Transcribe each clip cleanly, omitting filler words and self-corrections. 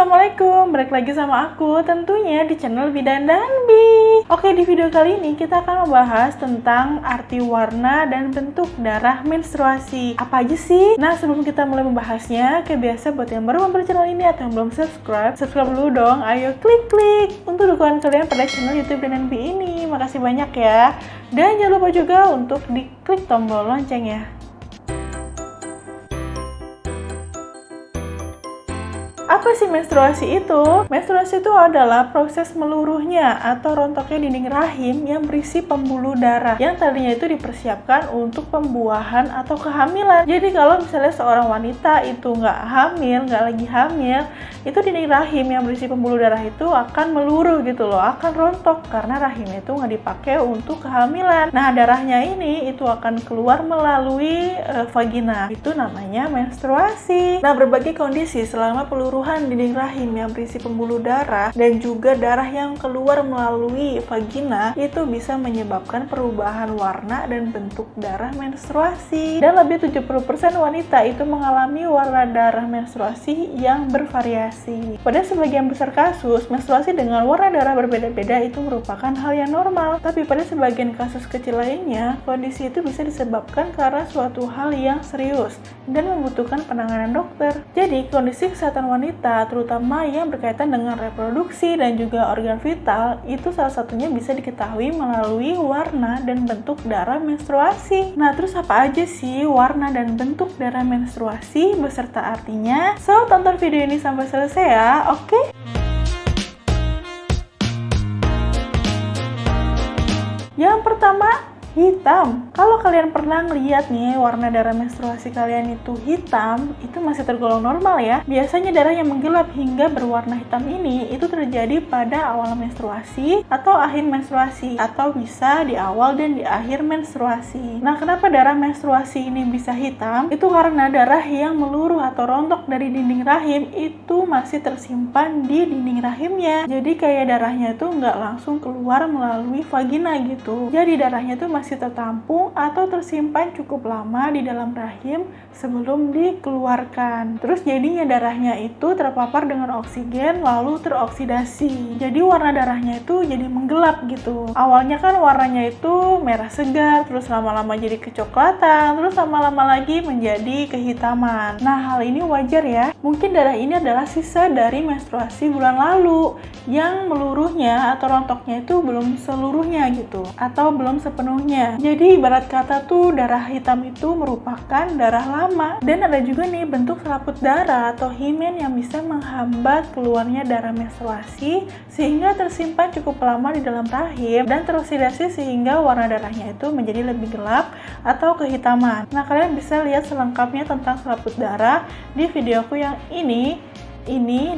Assalamualaikum, balik lagi sama aku tentunya di channel Bidan dan Bi. Oke, di video kali ini kita akan membahas tentang arti warna dan bentuk darah menstruasi. Apa aja sih? Nah, sebelum kita mulai membahasnya, kayak biasa buat yang baru mampir channel ini atau yang belum subscribe dulu dong. Ayo klik untuk dukungan kalian pada channel YouTube Bidan dan Bi ini. Makasih banyak ya. Dan jangan lupa juga untuk diklik tombol loncengnya. Apa sih menstruasi itu? Menstruasi itu adalah proses meluruhnya atau rontoknya dinding rahim yang berisi pembuluh darah yang tadinya itu dipersiapkan untuk pembuahan atau kehamilan. Jadi kalau misalnya seorang wanita itu nggak lagi hamil, itu dinding rahim yang berisi pembuluh darah itu akan meluruh gitu loh, akan rontok karena rahimnya itu nggak dipakai untuk kehamilan. Nah, darahnya ini itu akan keluar melalui vagina. Itu namanya menstruasi. Nah, berbagai kondisi selama peluruhan dinding rahim yang berisi pembuluh darah dan juga darah yang keluar melalui vagina itu bisa menyebabkan perubahan warna dan bentuk darah menstruasi. Dan lebih 70% wanita itu mengalami warna darah menstruasi yang bervariasi. Pada sebagian besar kasus, menstruasi dengan warna darah berbeda-beda itu merupakan hal yang normal. Tapi pada sebagian kasus kecil lainnya, kondisi itu bisa disebabkan karena suatu hal yang serius dan membutuhkan penanganan dokter. Jadi, kondisi kesehatan wanita terutama yang berkaitan dengan reproduksi dan juga organ vital itu salah satunya bisa diketahui melalui warna dan bentuk darah menstruasi. Nah, terus apa aja sih warna dan bentuk darah menstruasi beserta artinya? So, tonton video ini sampai selesai ya, oke? Yang pertama, hitam. Kalau kalian pernah ngeliat nih warna darah menstruasi kalian itu hitam, itu masih tergolong normal ya. Biasanya darah yang menggelap hingga berwarna hitam ini itu terjadi pada awal menstruasi atau akhir menstruasi, atau bisa di awal dan di akhir menstruasi. Nah, kenapa darah menstruasi ini bisa hitam? Itu karena darah yang meluruh atau rontok dari dinding rahim itu masih tersimpan di dinding rahimnya. Jadi kayak darahnya itu nggak langsung keluar melalui vagina gitu. Jadi darahnya itu masih tertampung atau tersimpan cukup lama di dalam rahim sebelum dikeluarkan. Terus jadinya darahnya itu terpapar dengan oksigen lalu teroksidasi. Jadi warna darahnya itu jadi menggelap gitu. Awalnya kan warnanya itu merah segar, terus lama-lama jadi kecoklatan, terus lama-lama lagi menjadi kehitaman. Nah, hal ini wajar ya. Mungkin darah ini adalah sisa dari menstruasi bulan lalu yang meluruhnya atau rontoknya itu belum seluruhnya gitu, atau belum sepenuhnya. Jadi ibarat kata tuh darah hitam itu merupakan darah lama. Dan ada juga nih bentuk selaput darah atau himen yang bisa menghambat keluarnya darah menstruasi sehingga tersimpan cukup lama di dalam rahim dan teroksidasi sehingga warna darahnya itu menjadi lebih gelap atau kehitaman. Nah, kalian bisa lihat selengkapnya tentang selaput darah di videoku yang ini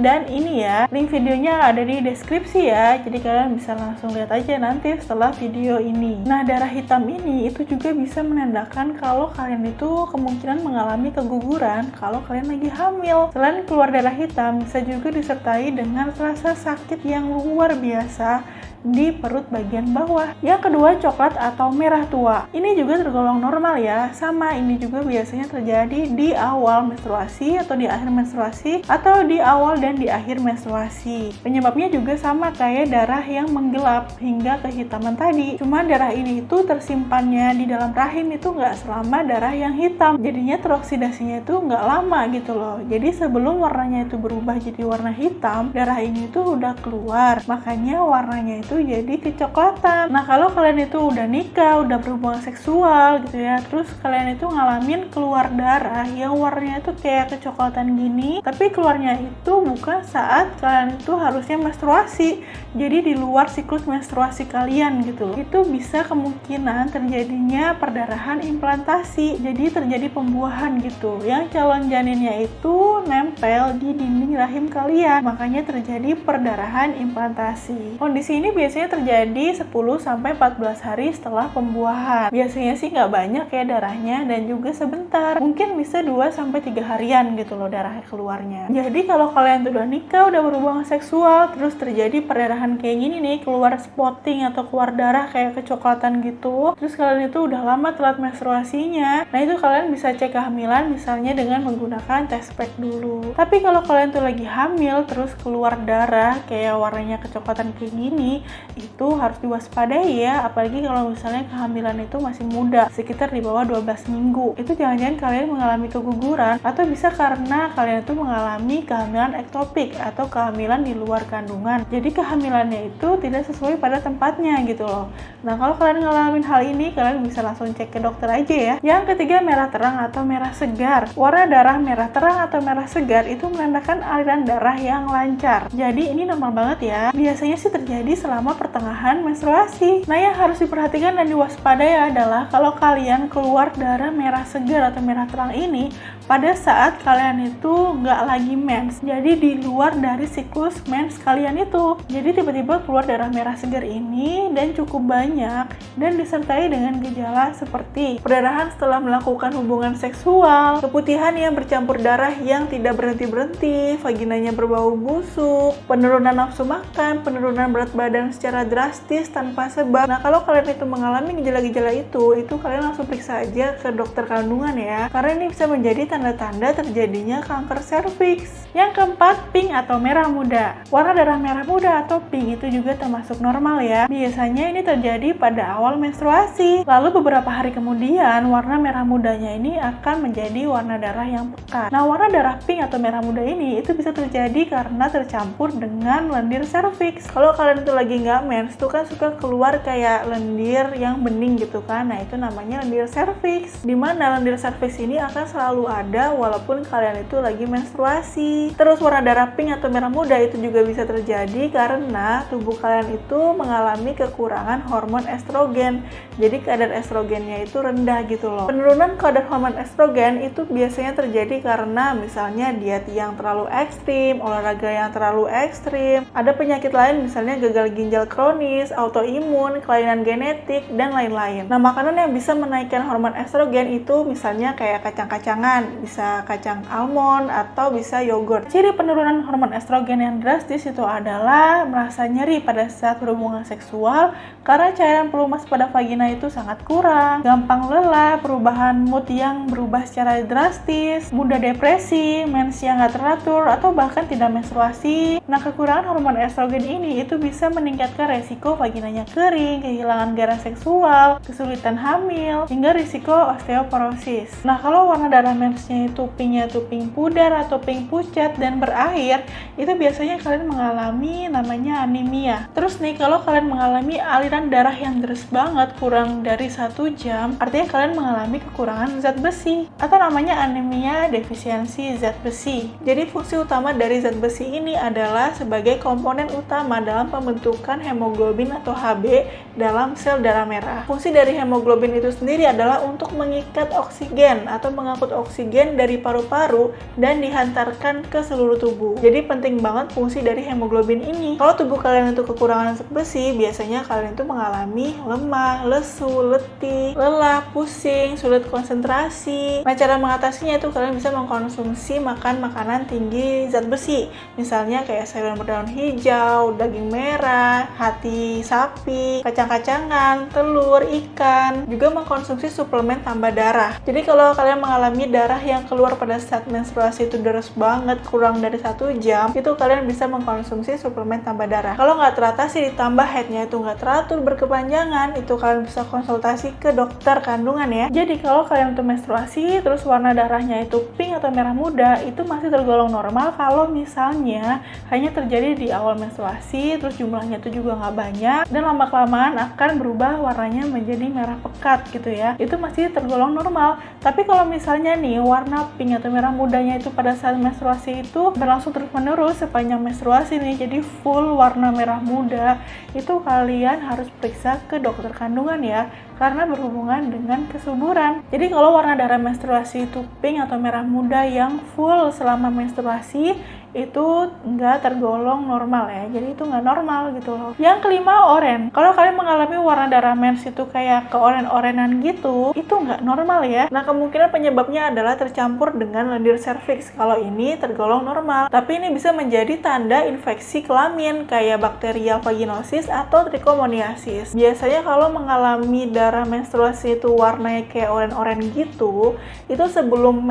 dan ini ya. Link videonya ada di deskripsi ya, jadi kalian bisa langsung lihat aja nanti setelah video ini. Nah, darah hitam ini itu juga bisa menandakan kalau kalian itu kemungkinan mengalami keguguran kalau kalian lagi hamil. Selain keluar darah hitam, bisa juga disertai dengan rasa sakit yang luar biasa di perut bagian bawah. Yang kedua, coklat atau merah tua. Ini juga tergolong normal ya. Sama, ini juga biasanya terjadi di awal menstruasi atau di akhir menstruasi atau di awal dan di akhir menstruasi. Penyebabnya juga sama kayak darah yang menggelap hingga kehitaman tadi. Cuma darah ini itu tersimpannya di dalam rahim itu nggak selama darah yang hitam. Jadinya teroksidasinya itu nggak lama gitu loh. Jadi sebelum warnanya itu berubah jadi warna hitam, darah ini itu udah keluar. Makanya warnanya itu jadi kecoklatan. Nah, kalau kalian itu udah nikah, udah berhubungan seksual gitu ya, terus kalian itu ngalamin keluar darah yang warnanya itu kayak kecoklatan gini, tapi keluarnya itu bukan saat kalian itu harusnya menstruasi, jadi di luar siklus menstruasi kalian gitu. Itu bisa kemungkinan terjadinya perdarahan implantasi, jadi terjadi pembuahan gitu, yang calon janinnya itu nempel di dinding rahim kalian, makanya terjadi perdarahan implantasi. Kondisi ini biasanya terjadi 10-14 hari setelah pembuahan. Biasanya sih nggak banyak ya darahnya dan juga sebentar. Mungkin bisa 2-3 harian gitu loh darah keluarnya. Jadi kalau kalian tuh udah nikah, udah berhubungan seksual, terus terjadi perdarahan kayak gini nih, keluar spotting atau keluar darah kayak kecoklatan gitu, terus kalian itu udah lama telat menstruasinya, nah itu kalian bisa cek kehamilan misalnya dengan menggunakan test pack dulu. Tapi kalau kalian tuh lagi hamil terus keluar darah kayak warnanya kecoklatan kayak gini, itu harus diwaspadai ya, apalagi kalau misalnya kehamilan itu masih muda, sekitar di bawah 12 minggu. Itu jangan-jangan kalian mengalami keguguran, atau bisa karena kalian itu mengalami kehamilan ektopik atau kehamilan di luar kandungan. Jadi kehamilannya itu tidak sesuai pada tempatnya gitu loh. Nah, kalau kalian ngalamin hal ini, kalian bisa langsung cek ke dokter aja ya. Yang ketiga, merah terang atau merah segar. Warna darah merah terang atau merah segar itu menandakan aliran darah yang lancar. Jadi ini normal banget ya. Biasanya sih terjadi selama pertengahan menstruasi. Nah, yang harus diperhatikan dan diwaspadai adalah kalau kalian keluar darah merah segar atau merah terang ini pada saat kalian itu nggak lagi mens, jadi di luar dari siklus mens kalian itu. Jadi tiba-tiba keluar darah merah segar ini dan cukup banyak dan disertai dengan gejala seperti perdarahan setelah melakukan hubungan seksual, keputihan yang bercampur darah yang tidak berhenti-berhenti, vaginanya berbau busuk, penurunan nafsu makan, penurunan berat badan secara drastis tanpa sebab. Nah, kalau kalian itu mengalami gejala-gejala itu kalian langsung periksa aja ke dokter kandungan ya, karena ini bisa menjadi tanda-tanda terjadinya kanker serviks. Yang keempat, pink atau merah muda. Warna darah merah muda atau pink itu juga termasuk normal ya. Biasanya ini terjadi pada awal menstruasi. Lalu beberapa hari kemudian, warna merah mudanya ini akan menjadi warna darah yang pekat. Nah, warna darah pink atau merah muda ini itu bisa terjadi karena tercampur dengan lendir serviks. Kalau kalian itu lagi nggak mens, tuh kan suka keluar kayak lendir yang bening gitu kan. Nah, itu namanya lendir serviks. Dimana lendir serviks ini akan selalu ada walaupun kalian itu lagi menstruasi. Terus warna darah pink atau merah muda itu juga bisa terjadi karena tubuh kalian itu mengalami kekurangan hormon estrogen. Jadi kadar estrogennya itu rendah gitu loh. Penurunan kadar hormon estrogen itu biasanya terjadi karena misalnya diet yang terlalu ekstrim, olahraga yang terlalu ekstrim, ada penyakit lain misalnya gagal ginjal kronis, autoimun, kelainan genetik, dan lain-lain. Nah, makanan yang bisa menaikkan hormon estrogen itu misalnya kayak kacang-kacangan, bisa kacang almond atau bisa yogurt. Ciri penurunan hormon estrogen yang drastis itu adalah merasa nyeri pada saat berhubungan seksual karena cairan pelumas pada vagina itu sangat kurang, gampang lelah, perubahan mood yang berubah secara drastis, mudah depresi, mens yang nggak teratur, atau bahkan tidak menstruasi. Nah, kekurangan hormon estrogen ini itu bisa meningkatkan resiko vaginanya kering, kehilangan gairah seksual, kesulitan hamil, hingga risiko osteoporosis. Nah, kalau warna darah mensnya itu pinknya itu pink pudar atau pink pucat dan berair, itu biasanya kalian mengalami namanya anemia. Terus nih, kalau kalian mengalami aliran darah yang deras banget kurang dari 1 jam, artinya kalian mengalami kekurangan zat besi atau namanya anemia defisiensi zat besi. Jadi fungsi utama dari zat besi ini adalah sebagai komponen utama dalam pembentukan hemoglobin atau Hb dalam sel darah merah. Fungsi dari hemoglobin itu sendiri adalah untuk mengikat oksigen atau mengangkut oksigen dari paru-paru dan dihantarkan ke seluruh tubuh. Jadi penting banget fungsi dari hemoglobin ini. Kalau tubuh kalian itu kekurangan zat besi, biasanya kalian itu mengalami lemah, lesu, letih, lelah, pusing, sulit konsentrasi. Nah, cara mengatasinya itu kalian bisa mengkonsumsi makan makanan tinggi zat besi. Misalnya kayak sayuran berdaun hijau, daging merah, hati sapi, kacang-kacangan, telur, ikan. Juga mengkonsumsi suplemen tambah darah. Jadi kalau kalian mengalami darah yang keluar pada saat menstruasi itu deras banget, kurang dari 1 jam, itu kalian bisa mengkonsumsi suplemen tambah darah. Kalau nggak teratasi ditambah headnya itu nggak teratur berkepanjangan, itu kalian bisa konsultasi ke dokter kandungan ya. Jadi kalau kalian itu menstruasi terus warna darahnya itu pink atau merah muda, itu masih tergolong normal kalau misalnya hanya terjadi di awal menstruasi, terus jumlahnya itu juga nggak banyak dan lama-kelamaan akan berubah warnanya menjadi merah pekat gitu ya. Itu masih tergolong normal. Tapi kalau misalnya nih warna pink atau merah mudanya itu pada saat menstruasi itu berlangsung terus-menerus sepanjang menstruasi nih, jadi full warna merah muda, itu kalian harus periksa ke dokter kandungan ya. karena berhubungan dengan kesuburan. Jadi kalau warna darah menstruasi itu pink atau merah muda yang full selama menstruasi, itu nggak tergolong normal ya, jadi itu nggak normal gitu loh. Yang kelima, oranye. Kalau kalian mengalami warna darah mens itu kayak keoren-orenan gitu, itu nggak normal ya. Nah, kemungkinan penyebabnya adalah tercampur dengan lendir serviks. Kalau ini tergolong normal, tapi ini bisa menjadi tanda infeksi kelamin kayak bakterial vaginosis atau trichomoniasis. Biasanya kalau mengalami darah menstruasi itu warnanya kayak oren-oren gitu, itu sebelum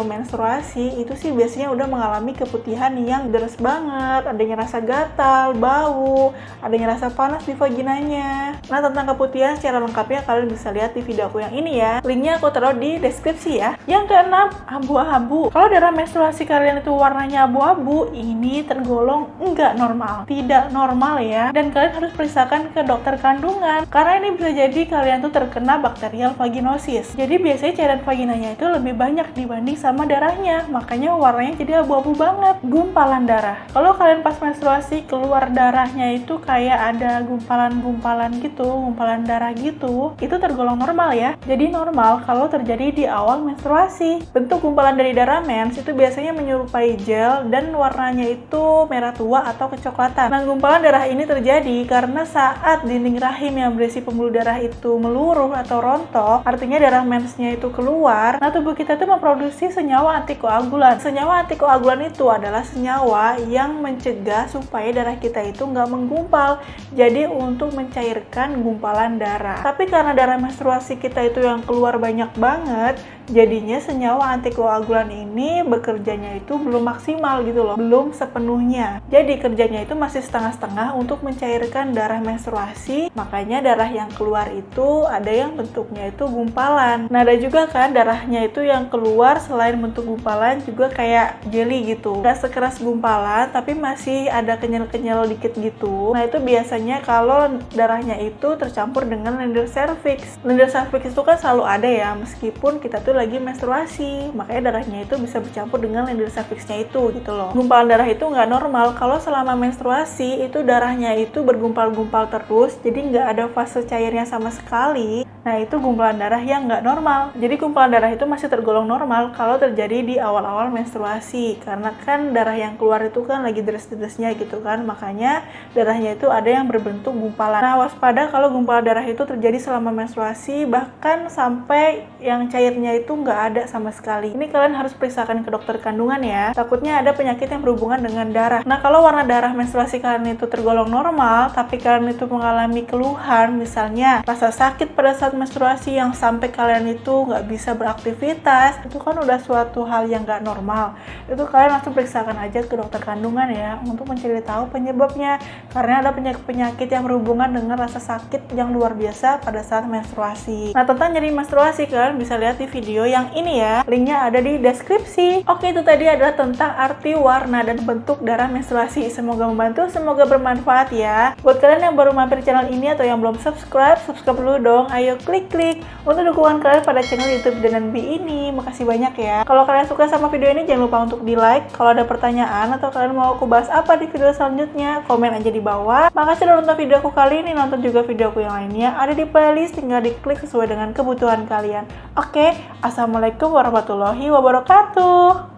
menstruasi itu sih biasanya udah mengalami keputihan yang deres banget, adanya rasa gatal, bau, adanya rasa panas di vaginanya. Nah, tentang keputihan secara lengkapnya kalian bisa lihat di video aku yang ini ya. Linknya aku taruh di deskripsi ya. Yang keenam, abu-abu. Kalau darah menstruasi kalian itu warnanya abu-abu, ini tergolong enggak normal, tidak normal ya. Dan kalian harus periksakan ke dokter kandungan, karena ini bisa jadi kalian tuh terkena bakterial vaginosis. Jadi biasanya cairan vaginanya itu lebih banyak dibanding sama darahnya, makanya warnanya jadi abu-abu banget. Gumpalan darah. Kalau kalian pas menstruasi keluar darahnya itu kayak ada gumpalan-gumpalan gitu, gumpalan darah gitu, itu tergolong normal ya. Jadi normal kalau terjadi di awal menstruasi. Bentuk gumpalan dari darah mens itu biasanya menyerupai gel dan warnanya itu merah tua atau kecoklatan. Nah, gumpalan darah ini terjadi karena saat dinding rahim yang berisi pembuluh darah itu meluruh atau rontok, artinya darah mensnya itu keluar. Nah, tubuh kita itu memproduksi senyawa antikoagulan. Senyawa antikoagulan itu adalah senyawa yang mencegah supaya darah kita itu nggak menggumpal, jadi untuk mencairkan gumpalan darah. Tapi karena darah menstruasi kita itu yang keluar banyak banget, jadinya senyawa antikoagulan ini bekerjanya itu belum maksimal gitu loh, belum sepenuhnya. Jadi kerjanya itu masih setengah-setengah untuk mencairkan darah menstruasi, makanya darah yang keluar itu ada yang bentuknya itu gumpalan. Nah, ada juga kan darahnya itu yang keluar selain bentuk gumpalan juga kayak jelly gitu, nggak sekeras gumpalan tapi masih ada kenyal-kenyal dikit gitu. Nah, itu biasanya kalau darahnya itu tercampur dengan lendir serviks. Lendir serviks itu kan selalu ada ya, meskipun kita tuh lagi menstruasi, makanya darahnya itu bisa bercampur dengan lendir serviksnya itu gitu loh. Gumpalan darah itu nggak normal kalau selama menstruasi itu darahnya itu bergumpal-gumpal terus, jadi nggak ada fase cairnya sama sekali. Nah, itu gumpalan darah yang nggak normal. Jadi gumpalan darah itu masih tergolong normal kalau terjadi di awal-awal menstruasi, karena kan darah yang keluar itu kan lagi deres-deresnya gitu kan, makanya darahnya itu ada yang berbentuk gumpalan. Nah, waspada kalau gumpalan darah itu terjadi selama menstruasi, bahkan sampai yang cairnya itu nggak ada sama sekali. Ini kalian harus periksakan ke dokter kandungan ya, takutnya ada penyakit yang berhubungan dengan darah. Nah, kalau warna darah menstruasi kalian itu tergolong normal, tapi kalian itu mengalami keluhan, misalnya rasa sakit pada saat menstruasi yang sampai kalian itu nggak bisa beraktivitas, itu kan udah suatu hal yang nggak normal. Itu kalian langsung periksakan aja ke dokter kandungan ya, untuk mencari tahu penyebabnya, karena ada penyakit yang berhubungan dengan rasa sakit yang luar biasa pada saat menstruasi. Nah, tentang nyeri menstruasi kalian bisa lihat di video yang ini ya, linknya ada di deskripsi. Oke, itu tadi adalah tentang arti warna dan bentuk darah menstruasi. Semoga membantu, semoga bermanfaat ya. Buat kalian yang baru mampir channel ini atau yang belum subscribe dulu dong. Ayo klik untuk dukungan kalian pada channel YouTube DNB ini. Makasih banyak ya. Kalau kalian suka sama video ini jangan lupa untuk di like. Kalau ada pertanyaan atau kalian mau aku bahas apa di video selanjutnya, komen aja di bawah. Makasih udah nonton video aku kali ini, nonton juga video aku yang lainnya ada di playlist, tinggal diklik sesuai dengan kebutuhan kalian. Oke, assalamualaikum warahmatullahi wabarakatuh.